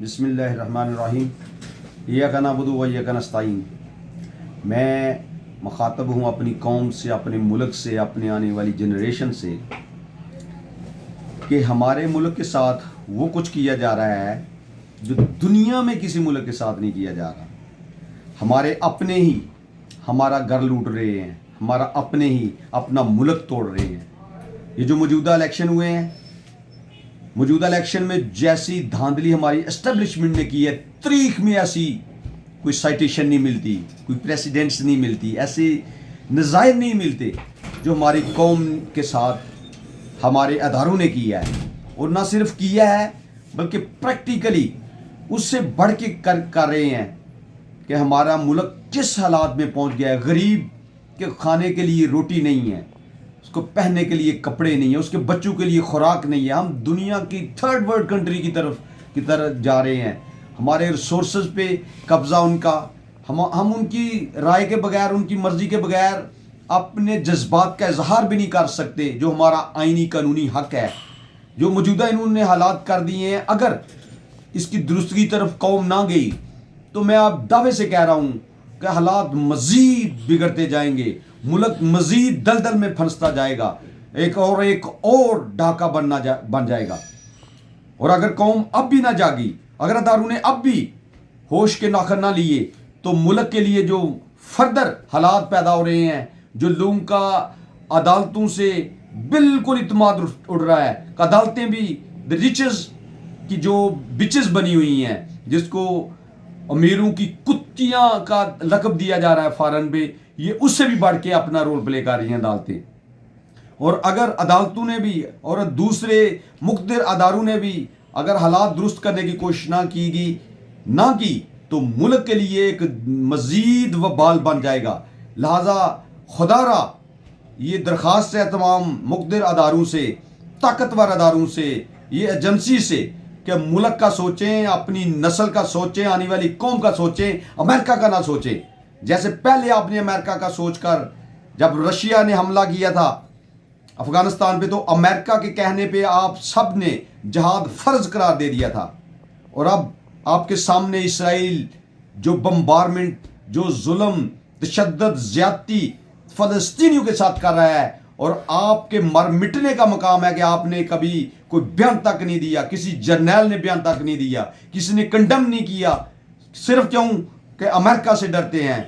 بسم اللہ الرحمن الرحیم ایاک نعبد و ایاک نستعین۔ میں مخاطب ہوں اپنی قوم سے، اپنے ملک سے، اپنے آنے والی جنریشن سے کہ ہمارے ملک کے ساتھ وہ کچھ کیا جا رہا ہے جو دنیا میں کسی ملک کے ساتھ نہیں کیا جا رہا۔ ہمارے اپنے ہی ہمارا گھر لوٹ رہے ہیں، ہمارا اپنے ہی اپنا ملک توڑ رہے ہیں۔ یہ جو موجودہ الیکشن ہوئے ہیں، موجودہ الیکشن میں جیسی دھاندلی ہماری اسٹیبلشمنٹ نے کی ہے، تاریخ میں ایسی کوئی سائٹیشن نہیں ملتی، کوئی پریسیڈنٹس نہیں ملتی، ایسے نظائر نہیں ملتے جو ہماری قوم کے ساتھ ہمارے اداروں نے کیا ہے۔ اور نہ صرف کیا ہے بلکہ پریکٹیکلی اس سے بڑھ کے کر رہے ہیں کہ ہمارا ملک جس حالات میں پہنچ گیا ہے، غریب کے کھانے کے لیے روٹی نہیں ہے، اس کو پہننے کے لیے کپڑے نہیں ہیں، اس کے بچوں کے لیے خوراک نہیں ہے۔ ہم دنیا کی تھرڈ ورلڈ کنٹری کی طرف جا رہے ہیں۔ ہمارے ریسورسز پہ قبضہ ان کا، ہم ان کی رائے کے بغیر، ان کی مرضی کے بغیر اپنے جذبات کا اظہار بھی نہیں کر سکتے، جو ہمارا آئینی قانونی حق ہے، جو موجودہ انہوں نے حالات کر دیے ہیں۔ اگر اس کی درستگی کی طرف قوم نہ گئی تو میں آپ دعوے سے کہہ رہا ہوں کہ حالات مزید بگڑتے جائیں گے، ملک مزید دلدل میں پھنستا جائے گا، ایک اور ڈھاکہ بن جائے گا۔ اور اگر قوم اب بھی نہ جاگی، اگر اداروں نے اب بھی ہوش کے ناخن نہ لیے، تو ملک کے لیے جو فردر حالات پیدا ہو رہے ہیں، جو لوگوں کا عدالتوں سے بالکل اعتماد اڑ رہا ہے، عدالتیں بھی ریچز کی جو بچز بنی ہوئی ہیں، جس کو امیروں کی کتیاں کا لقب دیا جا رہا ہے فارن پہ، یہ اس سے بھی بڑھ کے اپنا رول پلے کر رہی ہیں عدالتیں۔ اور اگر عدالتوں نے بھی اور دوسرے مقتدر اداروں نے بھی اگر حالات درست کرنے کی کوشش نہ کی تو ملک کے لیے ایک مزید وبال بن جائے گا۔ لہذا خدا را یہ درخواست ہے تمام مقتدر اداروں سے، طاقتور اداروں سے، یہ ایجنسی سے کہ ملک کا سوچیں، اپنی نسل کا سوچیں، آنے والی قوم کا سوچیں، امریکہ کا نہ سوچیں۔ جیسے پہلے آپ نے امریکہ کا سوچ کر، جب رشیا نے حملہ کیا تھا افغانستان پہ، تو امریکہ کے کہنے پہ آپ سب نے جہاد فرض قرار دے دیا تھا۔ اور اب آپ کے سامنے اسرائیل جو بمبارمنٹ، جو ظلم، تشدد، زیادتی فلسطینیوں کے ساتھ کر رہا ہے، اور آپ کے مر مٹنے کا مقام ہے کہ آپ نے کبھی کوئی بیان تک نہیں دیا، کسی جرنیل نے بیان تک نہیں دیا، کسی نے کنڈم نہیں کیا، صرف کیوں کہ امریکہ سے ڈرتے ہیں۔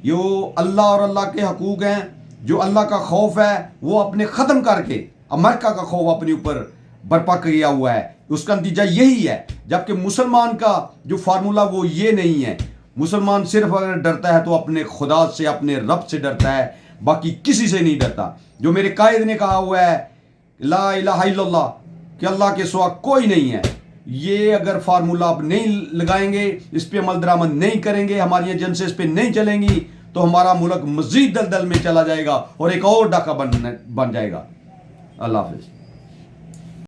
یہ اللہ اور اللہ کے حقوق ہیں، جو اللہ کا خوف ہے وہ اپنے ختم کر کے امریکہ کا خوف اپنے اوپر برپا کیا ہوا ہے۔ اس کا نتیجہ یہی ہے، جبکہ مسلمان کا جو فارمولہ وہ یہ نہیں ہے۔ مسلمان صرف اگر ڈرتا ہے تو اپنے خدا سے، اپنے رب سے ڈرتا ہے، باقی کسی سے نہیں ڈرتا۔ جو میرے قائد نے کہا ہوا ہے لا الہ الا اللہ، کہ اللہ کے سوا کوئی نہیں ہے، یہ اگر فارمولہ آپ نہیں لگائیں گے، اس پہ عمل درآمد نہیں کریں گے، ہماری ایجنسی اس پہ نہیں چلیں گی، تو ہمارا ملک مزید دلدل میں چلا جائے گا اور ایک اور ڈاکہ بن جائے گا۔ اللہ حافظ۔